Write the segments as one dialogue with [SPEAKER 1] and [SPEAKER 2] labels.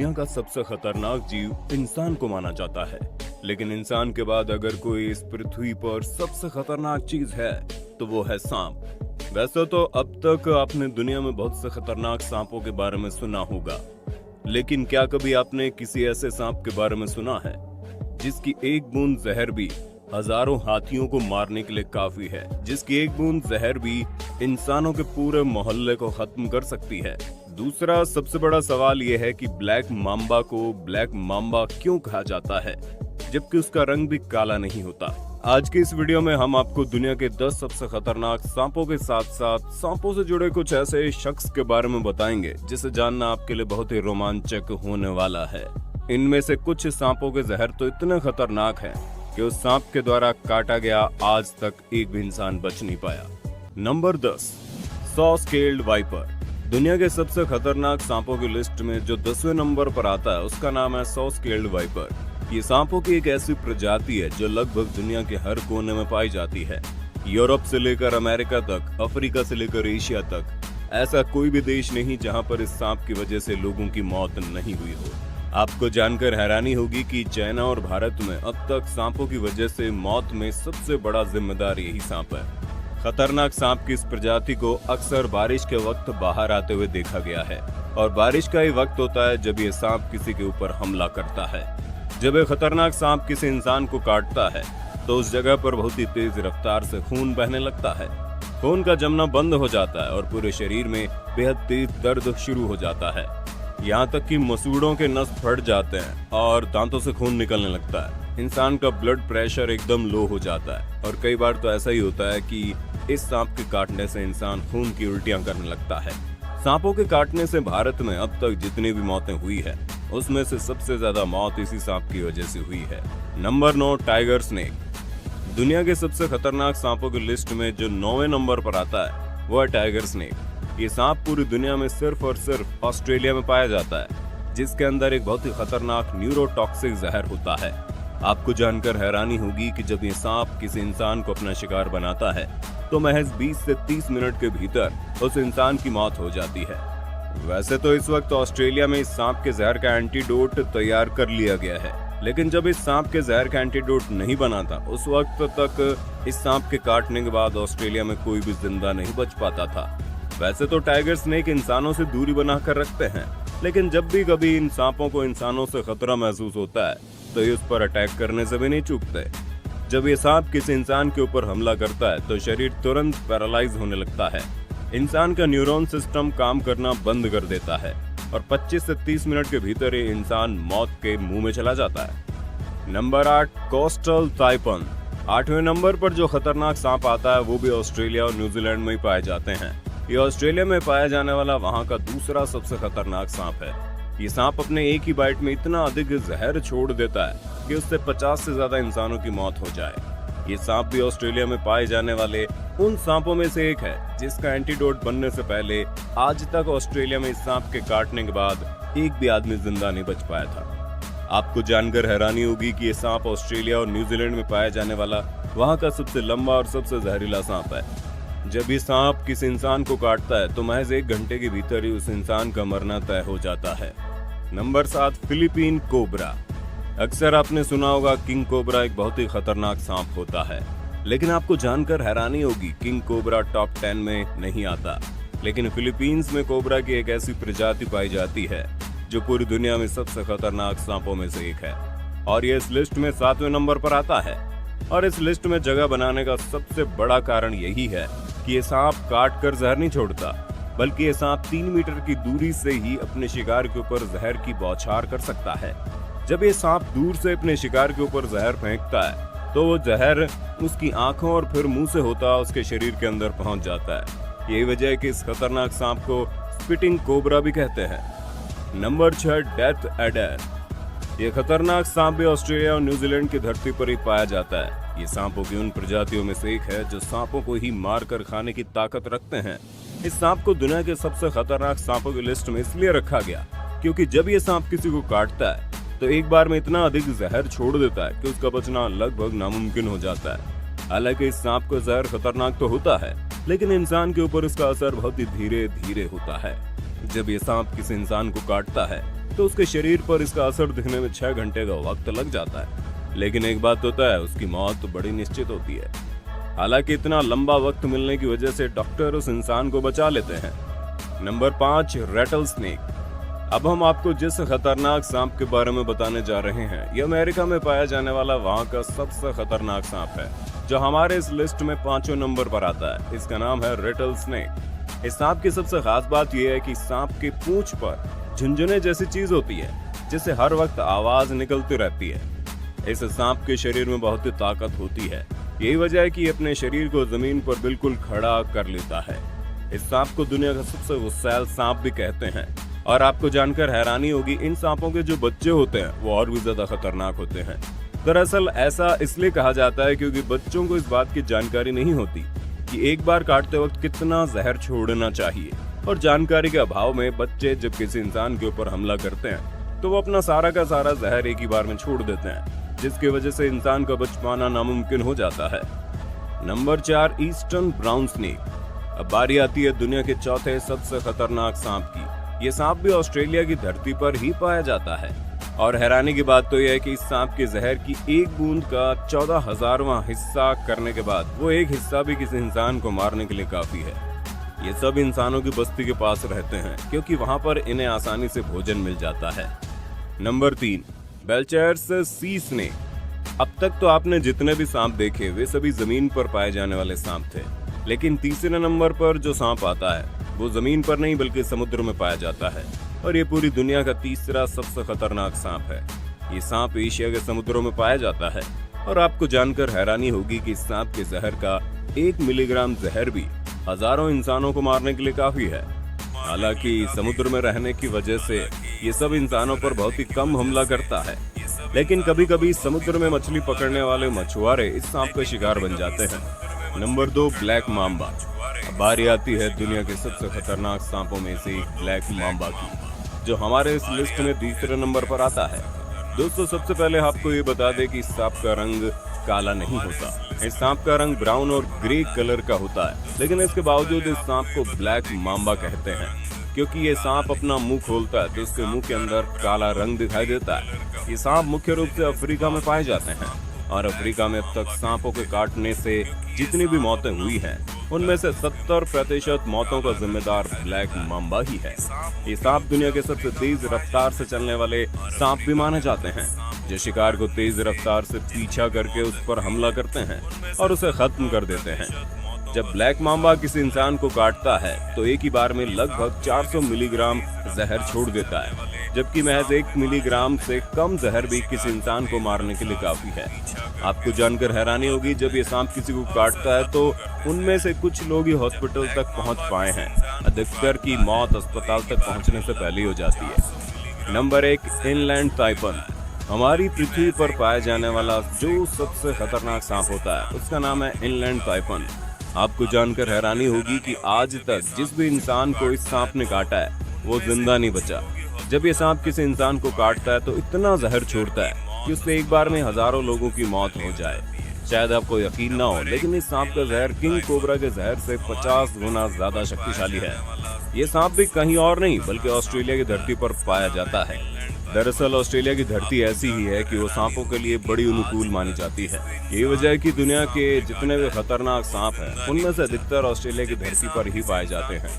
[SPEAKER 1] दुनिया का सबसे खतरनाक जीव इंसान को माना जाता है, लेकिन इंसान के बाद अगर कोई इस पृथ्वी पर सबसे खतरनाक चीज है तो वो है सांप। वैसे तो अब तक आपने दुनिया में बहुत से खतरनाक सांपों के बारे में सुना होगा, लेकिन क्या कभी आपने किसी ऐसे सांप के बारे में सुना है जिसकी एक बूंद जहर भी हजारों हाथियों को मारने के लिए काफी है, जिसकी एक बूंद जहर भी इंसानों के पूरे मोहल्ले को खत्म कर सकती है। दूसरा सबसे बड़ा सवाल यह है कि ब्लैक माम्बा को ब्लैक माम्बा क्यों कहा जाता है, जबकि उसका रंग भी काला नहीं होता। आज की इस वीडियो में हम आपको दुनिया के 10 सबसे खतरनाक सांपों के साथ साथ सांपों से जुड़े कुछ ऐसे शख्स के बारे में बताएंगे जिसे जानना आपके लिए बहुत ही रोमांचक होने वाला है। इनमें से कुछ सांपों के जहर तो इतने खतरनाक हैं कि उस सांप के द्वारा काटा गया आज तक एक भी इंसान बच नहीं पाया। Number 10, saw scaled viper. दुनिया के सबसे खतरनाक सांपों की लिस्ट में जो 10वें नंबर पर आता है उसका नाम है सॉ स्केल्ड वाइपर। ये सांपों की एक ऐसी प्रजाति है जो लगभग दुनिया के हर कोने में पाई जाती है। यूरोप से लेकर अमेरिका तक, अफ्रीका से लेकर एशिया तक, ऐसा कोई भी देश नहीं जहां पर इस सांप की वजह से लोगों की मौत नहीं हुई हो। आपको जानकर हैरानी होगी कि चाइना और भारत में अब तक सांपों की वजह से मौत में सबसे बड़ा जिम्मेदार यही सांप है। खतरनाक सांप की इस प्रजाति को अक्सर बारिश के वक्त बाहर आते हुए देखा गया है, और बारिश का ही वक्त होता है जब ये सांप किसी के ऊपर हमला करता है। जब ये खतरनाक सांप किसी इंसान को काटता है तो उस जगह पर बहुत ही तेज रफ्तार से खून बहने लगता है। खून का जमना बंद हो जाता है और पूरे शरीर में बेहद तेज दर्द शुरू हो जाता है। यहाँ तक कि मसूड़ों के नस फट जाते हैं और दांतों से खून निकलने लगता है। इंसान का ब्लड प्रेशर एकदम लो हो जाता है, और कई बार तो ऐसा ही होता है कि इस सांप के काटने से इंसान खून की उल्टियां करने लगता है। सांपों के काटने से भारत में अब तक जितनी भी मौतें हुई है उसमें से सबसे ज्यादा मौत इसी सांप की वजह से हुई है। Number 9, tiger snake. दुनिया के सबसे खतरनाक सांपों की लिस्ट में जो 9वें नंबर पर आता है वो है टाइगर स्नेक। ये सांप पूरी दुनिया में सिर्फ और सिर्फ ऑस्ट्रेलिया में पाया जाता है, जिसके अंदर एक बहुत ही खतरनाक न्यूरोटॉक्सिक जहर होता है। आपको जानकर हैरानी होगी कि जब ये सांप किसी इंसान को अपना शिकार बनाता है तो महज 20 से 30 मिनट के भीतर उस इंसान की मौत हो जाती है। वैसे तो इस वक्त ऑस्ट्रेलिया में इस सांप के जहर का एंटीडोट तैयार कर लिया गया है, लेकिन जब इस सांप के जहर का एंटीडोट नहीं बना था उस वक्त तक इस सांप के काटने के बाद ऑस्ट्रेलिया में कोई भी जिंदा नहीं बच पाता था। वैसे तो टाइगर स्नेक इंसानों से दूरी बनाकर रखते हैं, लेकिन जब भी कभी इन सांपों को इंसानों से खतरा महसूस होता है तो ये उस पर अटैक करने से भी नहीं चूकते। जब ये सांप किसी इंसान के ऊपर हमला करता है तो शरीर तुरंत पैरालाइज होने लगता है। इंसान का न्यूरॉन सिस्टम काम करना बंद कर देता है और 25 से 30 मिनट के भीतर ये इंसान मौत के मुंह में चला जाता है। Number 8, coastal taipan. 8वें नंबर पर जो खतरनाक सांप आता है वो भी ऑस्ट्रेलिया और न्यूजीलैंड में ही पाए जाते हैं। ये ऑस्ट्रेलिया में पाया जाने वाला वहाँ का दूसरा सबसे खतरनाक सांप है। ये सांप अपने एक ही बाइट में इतना अधिक जहर छोड़ देता है कि उससे 50 से ज्यादा इंसानों की मौत हो जाए। ये सांप भी ऑस्ट्रेलिया में पाए जाने वाले उन सांपों में से एक है जिसका एंटीडोट बनने से पहले आज तक ऑस्ट्रेलिया में इस सांप के काटने के बाद एक भी आदमी जिंदा नहीं बच पाया था। आपको जानकर हैरानी होगी कि ये सांप ऑस्ट्रेलिया और न्यूजीलैंड में पाया जाने वाला वहाँ का सबसे लंबा और सबसे जहरीला सांप है। जब ये सांप किसी इंसान को काटता है तो महज 1 घंटे के भीतर ही उस इंसान का मरना तय हो जाता है। Number 7, Philippine cobra. अक्सर आपने सुना होगा किंग कोबरा एक बहुत ही खतरनाक सांप होता है, लेकिन आपको जानकर हैरानी होगी किंग कोबरा टॉप 10 में नहीं आता। लेकिन फिलीपींस में कोबरा की एक ऐसी प्रजाति पाई जाती है जो पूरी दुनिया में सबसे खतरनाक सांपों में से एक है, और ये इस लिस्ट में 7वें नंबर पर आता है। और इस लिस्ट में जगह बनाने का सबसे बड़ा कारण यही है कि ये सांप काट कर जहर नहीं छोड़ता, बल्कि ये सांप 3 मीटर की दूरी से ही अपने शिकार के ऊपर जहर की बौछार कर सकता है। जब ये सांप दूर से अपने शिकार के ऊपर जहर फेंकता है तो वो जहर उसकी आंखों और फिर मुंह से होता उसके शरीर के अंदर पहुंच जाता है। यही वजह है कि इस खतरनाक सांप को स्पिटिंग कोबरा भी कहते हैं। Number 6, death adder. ये खतरनाक सांप भी ऑस्ट्रेलिया और न्यूजीलैंड की धरती पर ही पाया जाता है। ये सांपों की उन प्रजातियों में से एक है जो सांपों को ही मार कर खाने की ताकत रखते हैं। इस सांप को दुनिया के सबसे खतरनाक सांपों की लिस्ट में इसलिए रखा गया क्योंकि जब ये सांप किसी को काटता है तो एक बार में इतना अधिक जहर छोड़ देता है कि उसका बचना लगभग नामुमकिन हो जाता है। हालांकि इस सांप का जहर खतरनाक तो होता है, लेकिन इंसान के ऊपर इसका असर बहुत ही धीरे धीरे होता है। जब ये सांप किसी इंसान को काटता है तो उसके शरीर पर इसका असर दिखने में 6 घंटे का वक्त लग जाता है। लेकिन एक बात होता है, उसकी मौत तो बड़ी निश्चित होती है। हालांकि इतना लंबा वक्त मिलने की वजह से डॉक्टर उस इंसान को बचा लेते हैं। Number 5, Ratle snake. अब हम आपको जिस खतरनाक सांप के बारे में बताने जा रहे हैं, यह अमेरिका में पाया जाने वाला वहां का सबसे खतरनाक सांप है, जो हमारे इस लिस्ट में 5वें नंबर पर आता है। इसका नाम है रेटल स्नेक। इस सांप की सबसे खास बात यह है कि सांप की पूंछ पर झुनझुने जैसी चीज होती है, जिससे हर वक्त आवाज निकलती रहती है। इस सांप के शरीर में बहुत ही ताकत होती है। यही वजह है कि ये अपने शरीर को जमीन पर बिल्कुल खड़ा कर लेता है। इस सांप को दुनिया का सबसे गुस्सैल सांप भी कहते हैं। और आपको जानकर हैरानी होगी, इन सांपों के जो बच्चे होते हैं वो और भी ज्यादा खतरनाक होते हैं। दरअसल ऐसा इसलिए कहा जाता है क्योंकि बच्चों को इस बात की जानकारी नहीं होती कि एक बार काटते वक्त कितना जहर छोड़ना चाहिए, और जानकारी के अभाव में बच्चे जब किसी इंसान के ऊपर हमला करते हैं तो वो अपना सारा का सारा जहर एक ही बार में छोड़ देते हैं, जिसकी वजह से इंसान का बच पाना नामुमकिन हो जाता है। Number 4, eastern brown snake. अब बारी आती है दुनिया के चौथे सबसे खतरनाक सांप की। ये सांप भी ऑस्ट्रेलिया की धरती पर ही पाया जाता है, और हैरानी की बात तो यह है कि इस सांप के जहर की एक बूंद का 14,000वां हिस्सा करने के बाद वो एक हिस्सा भी किसी इंसान को मारने के लिए काफी है। ये सब इंसानों की बस्ती के पास रहते हैं क्योंकि वहां पर इन्हें आसानी से भोजन मिल जाता है। Number 3, Belcher's sea snake. अब तक तो आपने जितने भी सांप देखे वे सभी जमीन पर पाए जाने वाले सांप थे, लेकिन तीसरे नंबर पर जो सांप आता है वो जमीन पर नहीं बल्कि समुद्र में पाया जाता है, और ये पूरी दुनिया का तीसरा सबसे खतरनाक सांप है। ये सांप एशिया के समुद्रों में पाया जाता है, और आपको जानकर हैरानी होगी कि इस सांप के जहर का 1 मिलीग्राम जहर भी हजारों इंसानों को मारने के लिए काफी है। हालांकि समुद्र में रहने की वजह से ये सब इंसानों पर बहुत ही कम हमला करता है, लेकिन कभी कभी समुद्र में मछली पकड़ने वाले मछुआरे इस सांप का शिकार बन जाते हैं। Number 2, black Mamba. बारी आती है दुनिया के सबसे खतरनाक सांपों में से एक ब्लैक मांबा की, जो हमारे इस लिस्ट में तीसरे नंबर पर आता है। दोस्तों, सबसे पहले आपको ये बता दें कि इस सांप का रंग काला नहीं होता। इस सांप का रंग ब्राउन और ग्रे कलर का होता है, लेकिन इसके बावजूद इस सांप को ब्लैक मांबा कहते हैं, क्योंकि ये सांप अपना मुंह खोलता है तो इसके मुंह के अंदर काला रंग दिखाई देता है। ये सांप मुख्य रूप से अफ्रीका में पाए जाते हैं, और अफ्रीका में अब तक सांपों के काटने से जितनी भी मौतें हुई हैं उनमें से 70% मौतों का जिम्मेदार ब्लैक मांबा ही है। ये सांप दुनिया के सबसे तेज रफ्तार से चलने वाले सांप भी माने जाते हैं, जो शिकार को तेज रफ्तार से पीछा करके उस पर हमला करते हैं और उसे खत्म कर देते हैं। जब ब्लैक मांबा किसी इंसान को काटता है तो एक ही बार में लगभग 400 मिलीग्राम जहर छोड़ देता है, जबकि महज 1 मिलीग्राम से कम जहर भी किसी इंसान को मारने के लिए काफी है। आपको जानकर हैरानी होगी, जब ये सांप किसी को काटता है तो उनमें से कुछ लोग ही हॉस्पिटल तक पहुंच पाए हैं। अधिकतर की मौत अस्पताल तक पहुंचने से पहले हो जाती है। Number 1, inland taipan. हमारी पृथ्वी पर पाया जाने वाला जो सबसे खतरनाक सांप होता है उसका नाम है इनलैंड ताइपन। आपको जानकर हैरानी होगी कि आज तक जिस भी इंसान को इस सांप ने काटा है वो जिंदा नहीं बचा। जब ये सांप किसी इंसान को काटता है तो इतना जहर छोड़ता है कि उससे एक बार में हजारों लोगों की मौत हो जाए। शायद आपको यकीन ना हो, लेकिन इस सांप का जहर किंग कोबरा के जहर से 50 गुना ज्यादा शक्तिशाली है। ये सांप भी कहीं और नहीं बल्कि ऑस्ट्रेलिया की धरती पर पाया जाता है। दरअसल ऑस्ट्रेलिया की धरती ऐसी ही है कि वो सांपों के लिए बड़ी अनुकूल मानी जाती है। यही वजह है कि दुनिया के जितने भी खतरनाक सांप हैं उनमें से अधिकतर ऑस्ट्रेलिया की धरती पर ही पाए जाते हैं।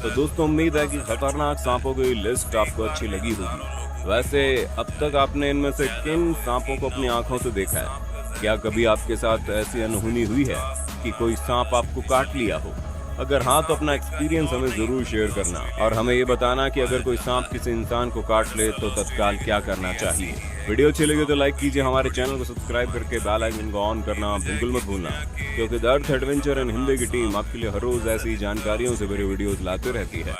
[SPEAKER 1] तो दोस्तों, उम्मीद है कि खतरनाक सांपों की लिस्ट आपको अच्छी लगी होगी। वैसे अब तक आपने इनमें से किन सांपों को अपनी आंखों से देखा है? क्या कभी आपके साथ ऐसी अनहोनी हुई है कि कोई सांप आपको काट लिया हो? अगर हाँ तो अपना एक्सपीरियंस हमें जरूर शेयर करना, और हमें ये बताना कि अगर कोई सांप किसी इंसान को काट ले तो तत्काल क्या करना चाहिए। वीडियो अच्छी लगे तो लाइक कीजिए, हमारे चैनल को सब्सक्राइब करके बेल आइकन को ऑन करना बिल्कुल मत भूलना, क्योंकि the earth adventure and Hindi की टीम आपके लिए हर रोज ऐसी जानकारियों से भरी वीडियोस लाते रहती है।